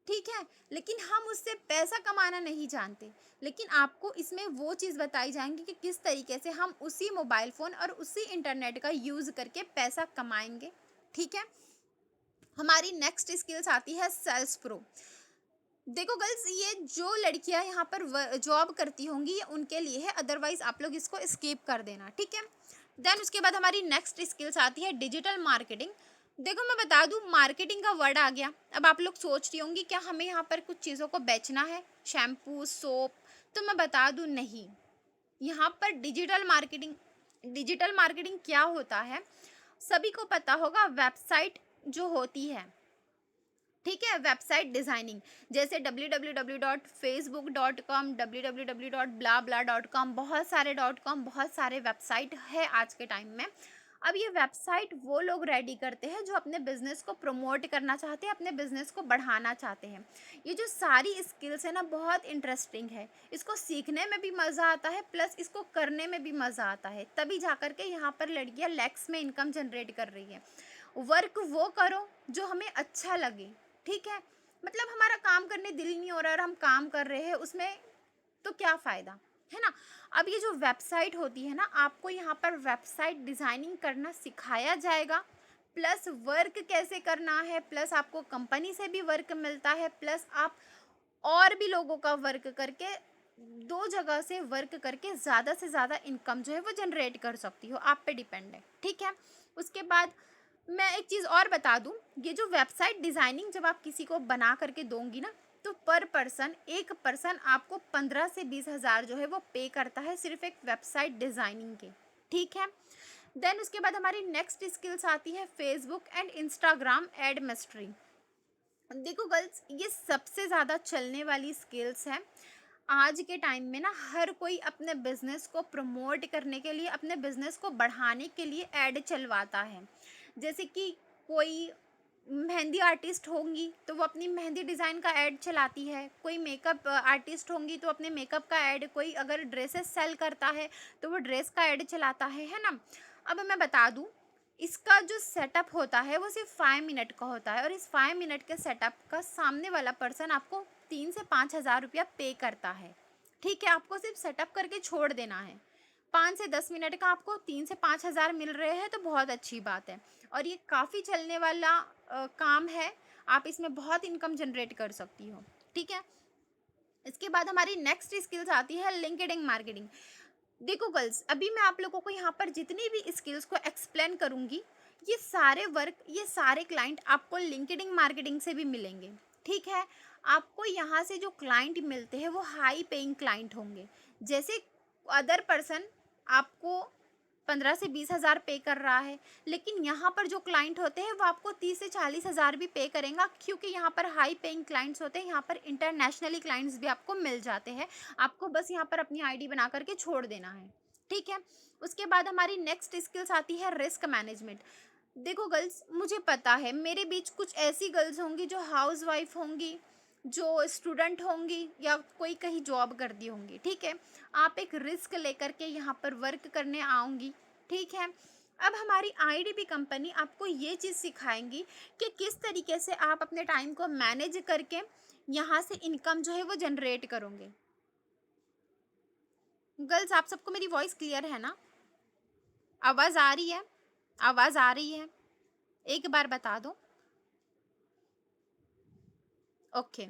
ठीक है? लेकिन हम उससे पैसा कमाना नहीं जानते। लेकिन आपको इसमें वो चीज़ बताई जाएँगी कि किस तरीके से हम उसी मोबाइल फ़ोन और उसी इंटरनेट का यूज़ करके पैसा कमाएँगे, ठीक है? हमारी नेक्स्ट स्किल्स आती है सेल्स प्रो। देखो गर्ल्स, ये जो लड़कियां यहाँ पर जॉब करती होंगी ये उनके लिए है, अदरवाइज आप लोग इसको स्किप कर देना, ठीक है। देन उसके बाद हमारी नेक्स्ट स्किल्स आती है डिजिटल मार्केटिंग। देखो मैं बता दूं, मार्केटिंग का वर्ड आ गया। अब आप लोग सोच रही होंगी क्या हमें यहाँ पर कुछ चीज़ों को बेचना है, शैम्पू सोप? तो मैं बता दूं नहीं। यहाँ पर डिजिटल मार्केटिंग क्या होता है, सभी को पता होगा। वेबसाइट जो होती है, ठीक है, वेबसाइट डिज़ाइनिंग, जैसे www.facebook.com, www.blah.blah.com, बहुत सारे बहुत सारे वेबसाइट है आज के टाइम में। अब ये वेबसाइट वो लोग रेडी करते हैं जो अपने बिजनेस को प्रमोट करना चाहते हैं, अपने बिजनेस को बढ़ाना चाहते हैं। ये जो सारी स्किल्स है ना, बहुत इंटरेस्टिंग है। इसको सीखने में भी मज़ा आता है, प्लस इसको करने में भी मज़ा आता है। तभी जा करके यहाँ पर लड़कियाँ लैक्स में इनकम जनरेट कर रही है। वर्क वो करो जो हमें अच्छा लगे, ठीक है। मतलब हमारा काम करने दिल नहीं हो रहा और हम काम कर रहे हैं उसमें, तो क्या फ़ायदा, है ना। अब ये जो वेबसाइट होती है ना, आपको यहाँ पर वेबसाइट डिज़ाइनिंग करना सिखाया जाएगा, प्लस वर्क कैसे करना है, प्लस आपको कंपनी से भी वर्क मिलता है, प्लस आप और भी लोगों का वर्क करके, दो जगह से वर्क करके ज़्यादा से ज़्यादा इनकम जो है वो जनरेट कर सकती हो। आप पे डिपेंड है, ठीक है। उसके बाद मैं एक चीज़ और बता दूं, ये जो वेबसाइट डिज़ाइनिंग जब आप किसी को बना करके दोगी ना, तो पर पर्सन, एक पर्सन आपको 15 से 20 हज़ार जो है वो पे करता है, सिर्फ एक वेबसाइट डिज़ाइनिंग के, ठीक है। देन उसके बाद हमारी नेक्स्ट स्किल्स आती है Facebook and Instagram ad mystery. देखो गर्ल्स, ये सबसे ज़्यादा चलने वाली स्किल्स है आज के टाइम में ना। हर कोई अपने बिजनेस को प्रमोट करने के लिए, अपने बिजनेस को बढ़ाने के लिए ऐड चलवाता है। जैसे कि कोई मेहंदी आर्टिस्ट होंगी तो वो अपनी मेहंदी डिज़ाइन का ऐड चलाती है, कोई मेकअप आर्टिस्ट होंगी तो अपने मेकअप का ऐड, कोई अगर ड्रेसेस सेल करता है तो वो ड्रेस का ऐड चलाता है ना। अब मैं बता दूं, इसका जो सेटअप होता है वो सिर्फ 5 मिनट का होता है, और इस 5 मिनट के सेटअप का सामने वाला पर्सन आपको 3 से 5 हज़ार रुपया पे करता है, ठीक है। आपको सिर्फ सेटअप करके छोड़ देना है। 5 से 10 मिनट का आपको 3 से 5 हज़ार मिल रहे हैं तो बहुत अच्छी बात है। और ये काफ़ी चलने वाला काम है। आप इसमें बहुत इनकम जनरेट कर सकती हो, ठीक है। इसके बाद हमारी नेक्स्ट स्किल्स आती है लिंक्डइन मार्केटिंग। देखो गर्ल्स, अभी मैं आप लोगों को यहाँ पर जितनी भी स्किल्स को एक्सप्लेन करूँगी, ये सारे वर्क, ये सारे क्लाइंट आपको लिंक्डइन मार्केटिंग से भी मिलेंगे, ठीक है। आपको यहाँ से जो क्लाइंट मिलते हैं वो हाई पेइंग क्लाइंट होंगे। जैसे अदर पर्सन आपको 15 से 20 हज़ार पे कर रहा है, लेकिन यहाँ पर जो क्लाइंट होते हैं वो आपको 30 से 40 हज़ार भी पे करेंगे, क्योंकि यहाँ पर हाई पेइंग क्लाइंट्स होते हैं। यहाँ पर इंटरनेशनली क्लाइंट्स भी आपको मिल जाते हैं। आपको बस यहाँ पर अपनी आईडी बना करके छोड़ देना है, ठीक है। उसके बाद हमारी नेक्स्ट स्किल्स आती है रिस्क मैनेजमेंट। देखो गर्ल्स, मुझे पता है मेरे बीच कुछ ऐसी गर्ल्स होंगी जो हाउस वाइफ होंगी, जो स्टूडेंट होंगी, या कोई कहीं जॉब करती होंगी, ठीक है। आप एक रिस्क लेकर के यहाँ पर वर्क करने आऊँगी, ठीक है। अब हमारी आईडीपी कंपनी आपको ये चीज़ सिखाएंगी कि किस तरीके से आप अपने टाइम को मैनेज करके यहाँ से इनकम जो है वो जनरेट करोगे। गर्ल्स, आप सबको मेरी वॉइस क्लियर है ना? आवाज़ आ रही है? आवाज़ आ रही है? एक बार बता दो। ओके।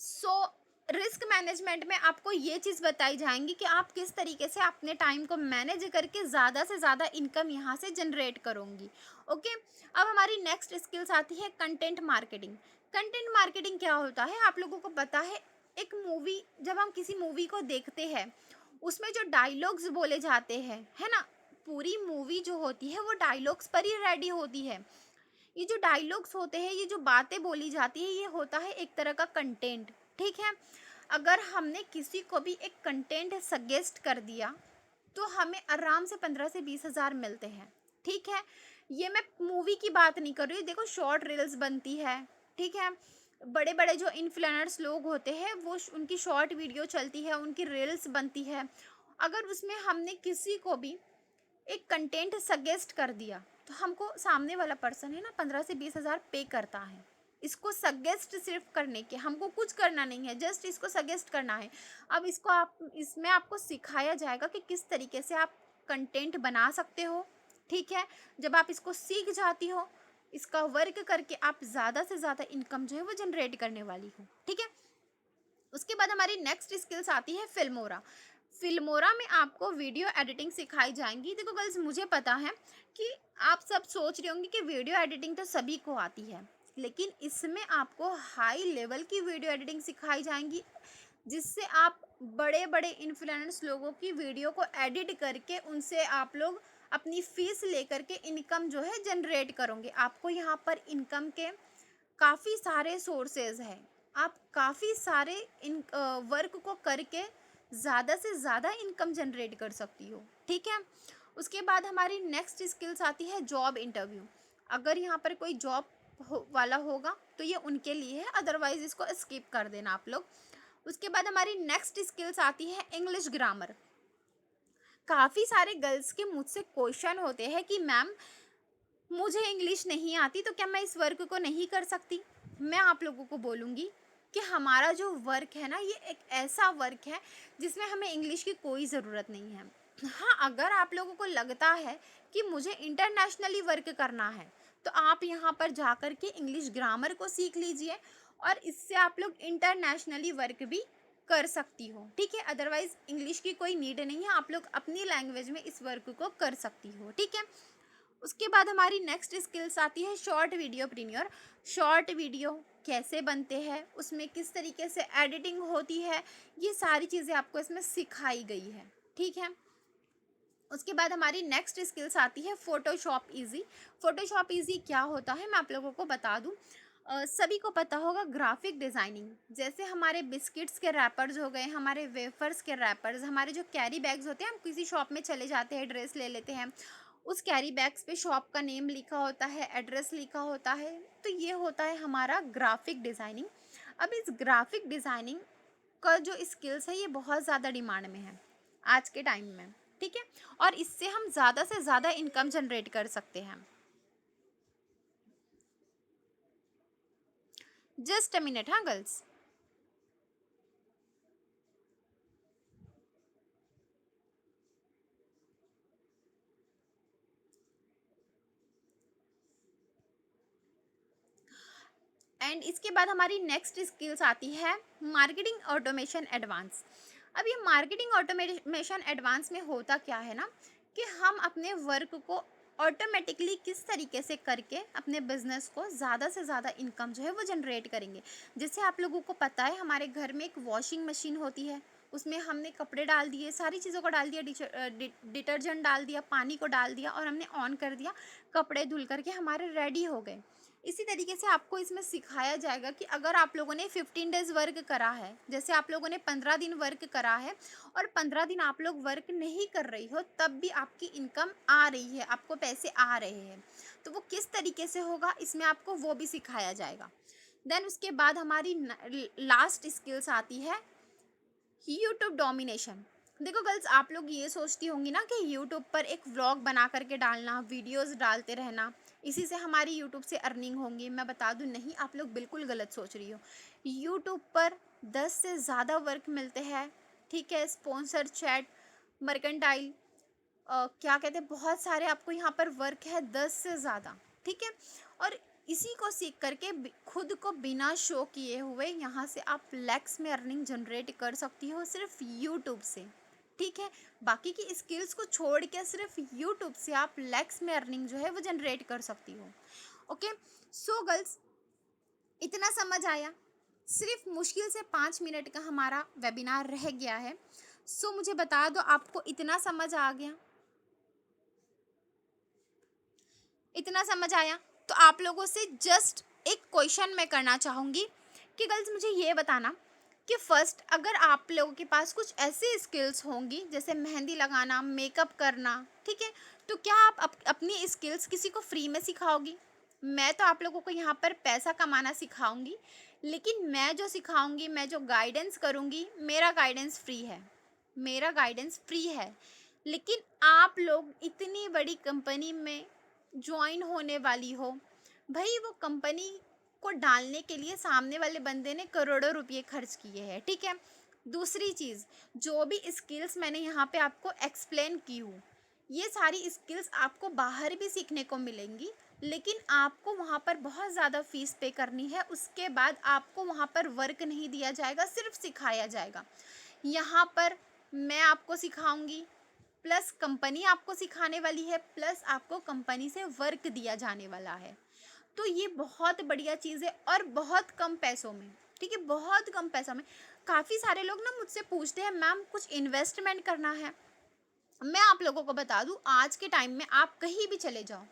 सो रिस्क मैनेजमेंट में आपको ये चीज़ बताई जाएंगी कि आप किस तरीके से अपने टाइम को मैनेज करके ज़्यादा से ज़्यादा इनकम यहाँ से जनरेट करूँगी, ओके। अब हमारी नेक्स्ट स्किल्स आती है कंटेंट मार्केटिंग। कंटेंट मार्केटिंग क्या होता है आप लोगों को पता है? एक मूवी, जब हम किसी मूवी को देखते हैं, उसमें जो डायलॉग्स बोले जाते हैं, है ना, पूरी मूवी जो होती है वो डायलॉग्स पर ही रेडी होती है। ये जो डायलॉग्स होते हैं, ये जो बातें बोली जाती है, ये होता है एक तरह का कंटेंट, ठीक है। अगर हमने किसी को भी एक कंटेंट सजेस्ट कर दिया तो हमें आराम से 15 से 20 हज़ार मिलते हैं, ठीक है। ये मैं मूवी की बात नहीं कर रही हूँ। देखो शॉर्ट रील्स बनती है, ठीक है। बड़े बड़े जो इन्फ्लुएंसर्स लोग होते हैं वो उनकी शॉर्ट वीडियो चलती है, उनकी रील्स बनती है। अगर उसमें हमने किसी को भी एक कंटेंट सजेस्ट कर दिया तो हमको सामने वाला पर्सन है ना 15 से 20 हज़ार पे करता है इसको सजेस्ट सिर्फ करने के। हमको कुछ करना नहीं है, जस्ट इसको सजेस्ट करना है। अब इसको आप इसमें आपको सिखाया जाएगा कि किस तरीके से आप कंटेंट बना सकते हो। ठीक है, जब आप इसको सीख जाती हो, इसका वर्क करके आप ज़्यादा से ज़्यादा इनकम जो है वो जनरेट करने वाली हो। ठीक है, उसके बाद हमारी नेक्स्ट स्किल्स आती है फिल्मोरा। फिल्मोरा में आपको वीडियो एडिटिंग सिखाई जाएंगी। देखो गर्ल्स, मुझे पता है कि आप सब सोच रहे होंगे कि वीडियो एडिटिंग तो सभी को आती है, लेकिन इसमें आपको हाई लेवल की वीडियो एडिटिंग सिखाई जाएंगी, जिससे आप बड़े बड़े इन्फ्लुएंस लोगों की वीडियो को एडिट करके उनसे आप लोग अपनी फीस लेकर के इनकम जो है जनरेट करोगे। आपको यहाँ पर इनकम के काफ़ी सारे सोर्सेज हैं। आप काफ़ी सारे इन वर्क को करके ज़्यादा से ज़्यादा इनकम जनरेट कर सकती हो। ठीक है, उसके बाद हमारी नेक्स्ट स्किल्स आती है जॉब इंटरव्यू। अगर यहाँ पर कोई जॉब वाला होगा तो ये उनके लिए है, अदरवाइज इसको स्किप कर देना आप लोग। उसके बाद हमारी नेक्स्ट स्किल्स आती है इंग्लिश ग्रामर। काफ़ी सारे गर्ल्स के मुझसे क्वेश्चन होते हैं कि मैम मुझे इंग्लिश नहीं आती तो क्या मैं इस वर्क को नहीं कर सकती। मैं आप लोगों को बोलूँगी कि हमारा जो वर्क है ना, ये एक ऐसा वर्क है जिसमें हमें इंग्लिश की कोई ज़रूरत नहीं है। हाँ, अगर आप लोगों को लगता है कि मुझे इंटरनेशनली वर्क करना है तो आप यहाँ पर जा कर के इंग्लिश ग्रामर को सीख लीजिए और इससे आप लोग इंटरनेशनली वर्क भी कर सकती हो। ठीक है, अदरवाइज इंग्लिश की कोई नीड नहीं है, आप लोग अपनी लैंग्वेज में इस वर्क को कर सकती हो। ठीक है, उसके बाद हमारी नेक्स्ट स्किल्स आती है short video premiere. Short video कैसे बनते हैं, उसमें किस तरीके से एडिटिंग होती है, ये सारी चीज़ें आपको इसमें सिखाई गई है। ठीक है, उसके बाद हमारी नेक्स्ट स्किल्स आती है फोटोशॉप इजी। फोटोशॉप इजी क्या होता है मैं आप लोगों को बता दूं। सभी को पता होगा ग्राफिक डिज़ाइनिंग, जैसे हमारे बिस्किट्स के रैपर्स हो गए, हमारे वेफर्स के रैपर्स, हमारे जो कैरी बैग्स होते हैं, हम किसी शॉप में चले जाते हैं, ड्रेस ले लेते हैं, उस कैरी बैग्स पे शॉप का नेम लिखा होता है, एड्रेस लिखा होता है, तो ये होता है हमारा ग्राफिक डिज़ाइनिंग। अब इस ग्राफिक डिज़ाइनिंग का जो स्किल्स है ये बहुत ज़्यादा डिमांड में है आज के टाइम में। ठीक है, और इससे हम ज़्यादा से ज़्यादा इनकम जनरेट कर सकते हैं। जस्ट अ मिनट, हाँ गर्ल्स। एंड इसके बाद हमारी नेक्स्ट स्किल्स आती है मार्केटिंग ऑटोमेशन एडवांस। अब ये मार्केटिंग ऑटोमेशन एडवांस में होता क्या है ना, कि हम अपने वर्क को ऑटोमेटिकली किस तरीके से करके अपने बिजनेस को ज़्यादा से ज़्यादा इनकम जो है वो जनरेट करेंगे। जैसे आप लोगों को पता है हमारे घर में एक वॉशिंग मशीन होती है, उसमें हमने कपड़े डाल दिए, सारी चीज़ों को डाल दिया, डिटर्जेंट डाल दिया, पानी को डाल दिया और हमने ऑन कर दिया, कपड़े धुल करके हमारे रेडी हो गए। इसी तरीके से आपको इसमें सिखाया जाएगा कि अगर आप लोगों ने 15 डेज़ वर्क करा है, जैसे आप लोगों ने 15 दिन वर्क करा है और 15 दिन आप लोग वर्क नहीं कर रही हो, तब भी आपकी इनकम आ रही है, आपको पैसे आ रहे हैं, तो वो किस तरीके से होगा इसमें आपको वो भी सिखाया जाएगा। देन उसके बाद हमारी लास्ट स्किल्स आती है यूट्यूब डोमिनेशन। देखो गर्ल्स, आप लोग ये सोचती होंगी ना कि यूट्यूब पर एक व्लॉग बना करके डालना, वीडियोस डालते रहना, इसी से हमारी यूट्यूब से अर्निंग होंगी। मैं बता दूं, नहीं, आप लोग बिल्कुल गलत सोच रही हो। यूट्यूब पर 10 से ज़्यादा वर्क मिलते हैं। ठीक है, स्पॉन्सर चैट, मर्केंटाइल, क्या कहते हैं, बहुत सारे आपको यहाँ पर वर्क है 10 से ज़्यादा। ठीक है, और इसी को सीख करके खुद को बिना शो किए हुए यहाँ से आप लैक्स में अर्निंग जनरेट कर सकती हो सिर्फ यूट्यूब से। ठीक है, बाकी की स्किल्स को छोड़ के सिर्फ यूट्यूब से आप लैक्स में अर्निंग जो है वो जनरेट कर सकती हो। ओके, सो गर्ल्स, इतना समझ आया। सिर्फ मुश्किल से 5 मिनट का हमारा वेबिनार रह गया है। सो मुझे बता दो, आपको इतना समझ आ गया? इतना समझ आया तो आप लोगों से जस्ट एक क्वेश्चन मैं करना चाहूँगी कि गर्ल्स मुझे ये बताना कि फर्स्ट, अगर आप लोगों के पास कुछ ऐसी स्किल्स होंगी जैसे मेहंदी लगाना, मेकअप करना, ठीक है, तो क्या आप अपनी स्किल्स किसी को फ्री में सिखाओगी? मैं तो आप लोगों को यहाँ पर पैसा कमाना सिखाऊंगी, लेकिन मैं जो सिखाऊंगी, मैं जो गाइडेंस करूँगी, मेरा गाइडेंस फ्री है। मेरा गाइडेंस फ्री है। लेकिन आप लोग इतनी बड़ी कंपनी में जॉइन होने वाली हो, भई वो कंपनी को डालने के लिए सामने वाले बंदे ने करोड़ों रुपए खर्च किए हैं, ठीक है? दूसरी चीज़, जो भी स्किल्स मैंने यहाँ पे आपको एक्सप्लेन की हूँ, ये सारी स्किल्स आपको बाहर भी सीखने को मिलेंगी, लेकिन आपको वहाँ पर बहुत ज़्यादा फीस पे करनी है। उसके बाद आपको वहाँ पर वर्क नहीं दिया जाएगा, सिर्फ सिखाया जाएगा। यहाँ पर मैं आपको सिखाऊंगी, प्लस कंपनी आपको सिखाने वाली है, प्लस आपको कंपनी से वर्क दिया जाने वाला है। तो ये बहुत बढ़िया चीज़ है और बहुत कम पैसों में, ठीक है? बहुत कम पैसों में। काफ़ी सारे लोग ना मुझसे पूछते हैं, मैम कुछ इन्वेस्टमेंट करना है। मैं आप लोगों को बता दूं, आज के टाइम में आप कहीं भी चले जाओ,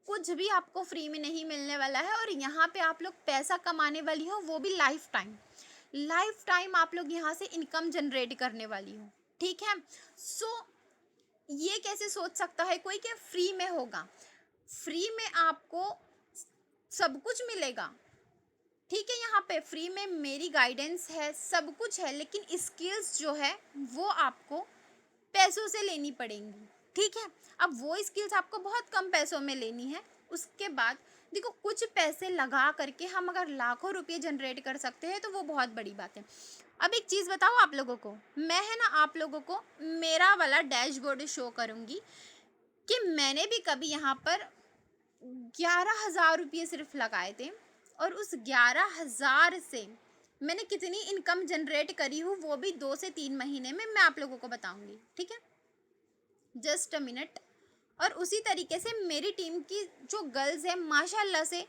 कुछ भी आपको फ्री में नहीं मिलने वाला है। और यहाँ पे आप लोग पैसा कमाने वाली हो, वो भी लाइफ टाइम। लाइफ टाइम आप लोग यहाँ से इनकम जनरेट करने वाली हो, ठीक है? सो ये कैसे सोच सकता है कोई कि फ्री में होगा? फ्री में आपको सब कुछ मिलेगा, ठीक है? यहाँ पे फ्री में मेरी गाइडेंस है, सब कुछ है, लेकिन स्किल्स जो है वो आपको पैसों से लेनी पड़ेंगी, ठीक है? अब वो स्किल्स आपको बहुत कम पैसों में लेनी है। उसके बाद देखो, कुछ पैसे लगा करके हम अगर लाखों रुपए जनरेट कर सकते हैं तो वो बहुत बड़ी बात है। अब एक चीज़ बताओ आप लोगों को, मैं है ना आप लोगों को मेरा वाला डैशबोर्ड शो करूँगी कि मैंने भी कभी यहाँ पर 11,000 रुपये सिर्फ लगाए थे, और उस 11,000 से मैंने कितनी इनकम जनरेट करी हूँ, वो भी 2 से 3 महीने में मैं आप लोगों को बताऊंगी, ठीक है? Just a minute. और उसी तरीके से मेरी टीम की जो गर्ल्स है, माशाल्लाह से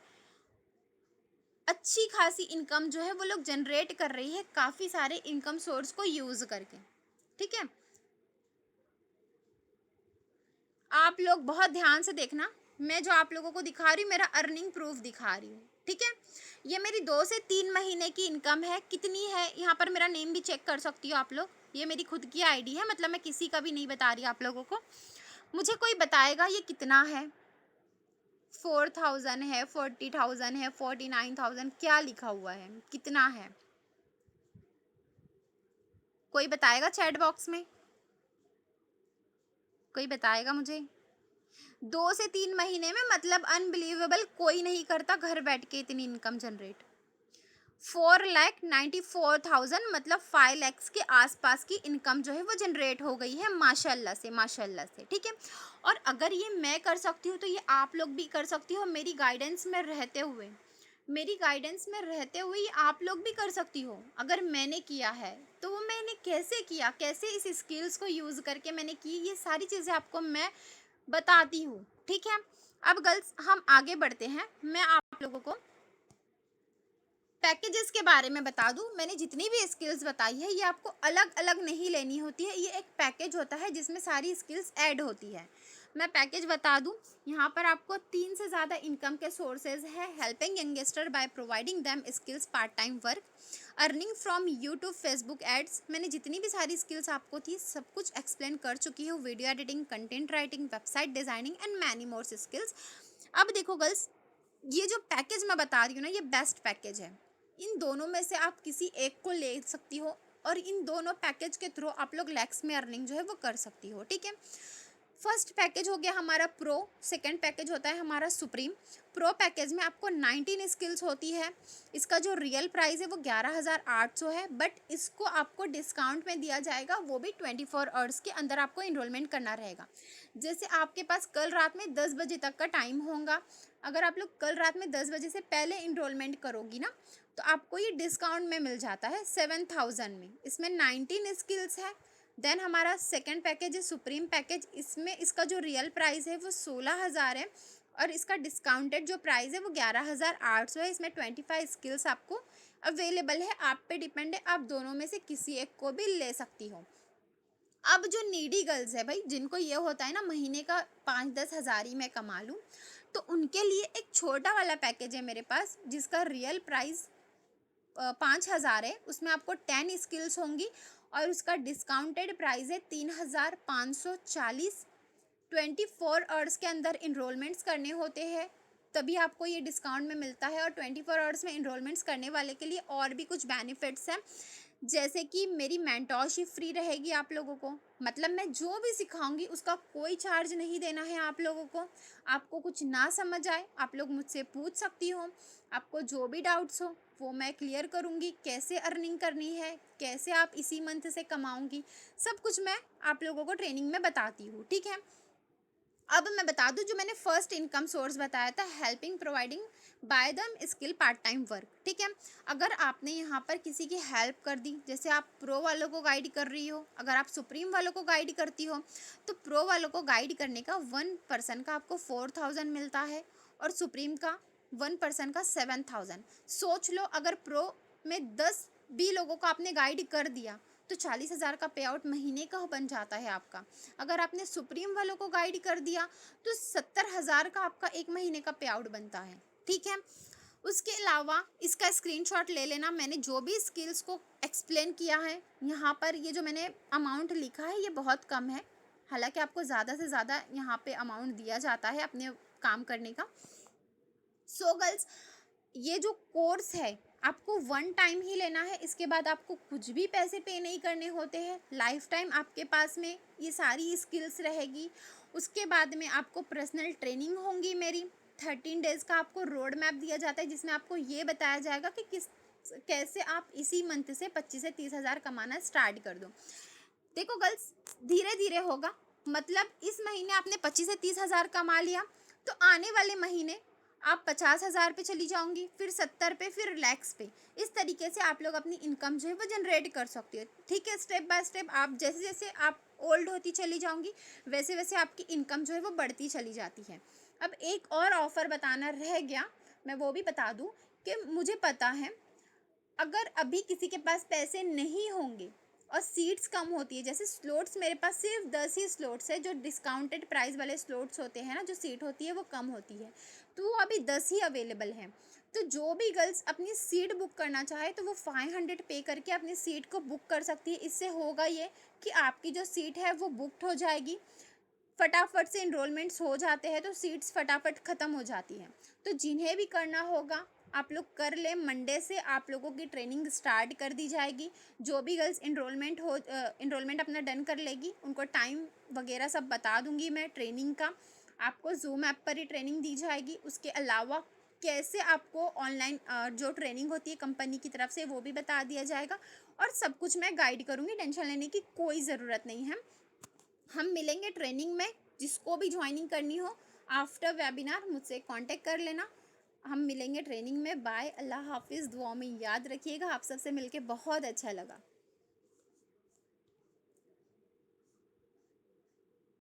अच्छी खासी इनकम जो है वो लोग जनरेट कर रही है, काफ़ी सारे इनकम सोर्स को यूज़ करके, ठीक है? आप लोग बहुत ध्यान से देखना, मैं जो आप लोगों को दिखा रही हूँ मेरा अर्निंग प्रूफ दिखा रही हूँ, ठीक है? ये मेरी 2 से 3 महीने की इनकम है। कितनी है, यहाँ पर मेरा नेम भी चेक कर सकती हो आप लोग। ये मेरी खुद की आईडी है, मतलब मैं किसी का भी नहीं बता रही आप लोगों को। मुझे कोई बताएगा ये कितना है? 4,000 है, 40,000 है, 49,000, क्या लिखा हुआ है, कितना है? कोई बताएगा चैट बॉक्स में? कोई बताएगा मुझे? 2 से 3 महीने में, मतलब अनबिलीवेबल, कोई नहीं करता घर बैठ के इतनी इनकम जनरेट। 4,94,000, मतलब 5 lakhs के आसपास की इनकम जो है वो जनरेट हो गई है, माशाल्लाह से, माशाल्लाह से, ठीक है? और अगर ये मैं कर सकती हूँ तो ये आप लोग भी कर सकती हो, मेरी गाइडेंस में रहते हुए। मेरी गाइडेंस में रहते हुए ये आप लोग भी कर सकती हो। अगर मैंने किया है तो वो मैंने कैसे किया, कैसे इस स्किल्स को यूज़ करके मैंने की, ये सारी चीज़ें आपको मैं बताती हूँ, ठीक है? अब गर्ल्स हम आगे बढ़ते हैं। मैं आप लोगों को पैकेजेस के बारे में बता दूं, मैंने जितनी भी स्किल्स बताई है ये आपको अलग अलग नहीं लेनी होती है, ये एक पैकेज होता है जिसमें सारी स्किल्स ऐड होती है। मैं पैकेज बता दूं, यहाँ पर आपको 3 से ज़्यादा इनकम के सोर्सेज है। Helping youngster by providing them skills, part time work, earning from YouTube, Facebook ads. मैंने जितनी भी सारी स्किल्स आपको थी सब कुछ एक्सप्लेन कर चुकी हूँ। Video editing, content writing, website designing and many more skills. अब देखो गर्ल्स, ये जो पैकेज मैं बता रही हूँ ना, ये बेस्ट पैकेज है। इन दोनों में से आप किसी एक को ले सकती हो, और इन दोनों पैकेज के थ्रू आप लोग लैक्स में अर्निंग जो है वो कर सकती हो, ठीक है? फर्स्ट पैकेज हो गया हमारा प्रो, सेकंड पैकेज होता है हमारा सुप्रीम। प्रो पैकेज में आपको 19 स्किल्स होती है। इसका जो रियल प्राइस है वो 11,800 है, बट इसको आपको डिस्काउंट में दिया जाएगा, वो भी 24 आवर्स के अंदर आपको इनरोलमेंट करना रहेगा। जैसे आपके पास कल रात में 10 बजे तक का टाइम होगा, अगर आप लोग कल रात में 10 बजे से पहले इनरोलमेंट करोगी ना, तो आपको ये डिस्काउंट में मिल जाता है 7,000 में। इसमें 19 स्किल्स है। देन हमारा सेकंड पैकेज है सुप्रीम पैकेज, इसमें इसका जो रियल प्राइस है वो 16,000 है, और इसका डिस्काउंटेड जो प्राइस है वो 11,800 है। इसमें 25 स्किल्स आपको अवेलेबल है, आप पे डिपेंड है, आप दोनों में से किसी एक को भी ले सकती हो। अब जो नीडी गर्ल्स है भाई, जिनको ये होता है ना महीने का 5-10 हज़ार ही मैं कमा लूँ, तो उनके लिए एक छोटा वाला पैकेज है मेरे पास, जिसका रियल प्राइस 5,000 है। उसमें आपको 10 स्किल्स होंगी, और उसका डिस्काउंटेड प्राइस है 3,540। 24 आवर्स के अंदर इनरोलमेंट्स करने होते हैं, तभी आपको ये डिस्काउंट में मिलता है। और 24 आवर्स में इनरोलमेंट्स करने वाले के लिए और भी कुछ बेनिफिट्स हैं, जैसे कि मेरी मेंटोरशिप फ्री रहेगी आप लोगों को, मतलब मैं जो भी सिखाऊंगी उसका कोई चार्ज नहीं देना है आप लोगों को। आपको कुछ ना समझ आए आप लोग मुझसे पूछ सकती हो, आपको जो भी डाउट्स हो वो मैं क्लियर करूंगी, कैसे अर्निंग करनी है, कैसे आप इसी मंथ से कमाऊंगी, सब कुछ मैं आप लोगों को ट्रेनिंग में बताती हूँ, ठीक है। अब मैं बता दूं, जो मैंने फर्स्ट इनकम सोर्स बताया था, helping providing by the skill part time work, ठीक है। अगर आपने यहाँ पर किसी की हेल्प कर दी, जैसे आप प्रो वालों को गाइड कर रही हो, अगर आप सुप्रीम वालों को गाइड करती हो, तो प्रो वालों को गाइड करने का 1 पर्सन का आपको 4,000 मिलता है और सुप्रीम का 1 पर्सन का 7,000। सोच लो, अगर प्रो में 10 भी लोगों को आपने गाइड कर दिया तो 40,000 का पे आउट महीने का बन जाता है आपका। अगर आपने सुप्रीम वालों को गाइड कर दिया तो 70,000 का आपका एक महीने का पे आउट बनता है, ठीक है। उसके अलावा इसका स्क्रीनशॉट ले लेना, मैंने जो भी स्किल्स को एक्सप्लेन किया है यहाँ पर, ये जो मैंने अमाउंट लिखा है ये बहुत कम है, हालांकि आपको ज़्यादा से ज़्यादा यहाँ पे अमाउंट दिया जाता है अपने काम करने का। सो गर्ल्स, ये जो कोर्स है आपको 1 टाइम ही लेना है, इसके बाद आपको कुछ भी पैसे पे नहीं करने होते हैं। लाइफ टाइम आपके पास में ये सारी स्किल्स रहेगी। उसके बाद में आपको पर्सनल ट्रेनिंग होंगी मेरी। 13 डेज़ का आपको रोड मैप दिया जाता है, जिसमें आपको ये बताया जाएगा कि कैसे आप इसी मंथ से 25 से 30 हज़ार कमाना स्टार्ट कर दो। देखो गर्ल्स, धीरे धीरे होगा, मतलब इस महीने आपने 25 से 30 हज़ार कमा लिया तो आने वाले महीने आप 50 हज़ार पे चली जाऊंगी, फिर 70 पे, फिर लैक्स पे। इस तरीके से आप लोग अपनी इनकम जो है वो जनरेट कर सकते हो, ठीक है। स्टेप बाय स्टेप आप जैसे जैसे आप ओल्ड होती चली जाऊंगी वैसे वैसे आपकी इनकम जो है वो बढ़ती चली जाती है। अब एक और ऑफर बताना रह गया, मैं वो भी बता दूं कि मुझे पता है अगर अभी किसी के पास पैसे नहीं होंगे और सीट्स कम होती है, जैसे स्लॉट्स मेरे पास सिर्फ 10 ही स्लॉट्स है, जो डिस्काउंटेड प्राइस वाले स्लॉट्स होते हैं ना, जो सीट होती है वो कम होती है, तो वो अभी 10 ही अवेलेबल हैं। तो जो भी गर्ल्स अपनी सीट बुक करना चाहे तो वो 500 पे करके अपनी सीट को बुक कर सकती है। इससे होगा ये कि आपकी जो सीट है वो बुकड हो जाएगी, फटाफट से इनरोलमेंट्स हो जाते हैं तो सीट्स फटाफट ख़त्म हो जाती हैं। तो जिन्हें भी करना होगा आप लोग कर लें, मंडे से आप लोगों की ट्रेनिंग स्टार्ट कर दी जाएगी। जो भी गर्ल्स इनरोलमेंट अपना डन कर लेगी उनको टाइम वगैरह सब बता दूंगी मैं ट्रेनिंग का। आपको जूम ऐप पर ही ट्रेनिंग दी जाएगी। उसके अलावा कैसे आपको ऑनलाइन जो ट्रेनिंग होती है कंपनी की तरफ से वो भी बता दिया जाएगा, और सब कुछ मैं गाइड करूँगी, टेंशन लेने की कोई ज़रूरत नहीं है। हम मिलेंगे ट्रेनिंग में, जिसको भी ज्वाइनिंग करनी हो आफ्टर वेबिनार मुझसे कांटेक्ट कर लेना। हम मिलेंगे ट्रेनिंग में। बाय, अल्लाह हाफिज़, दुआ में याद रखिएगा। आप सबसे मिलके बहुत अच्छा लगा।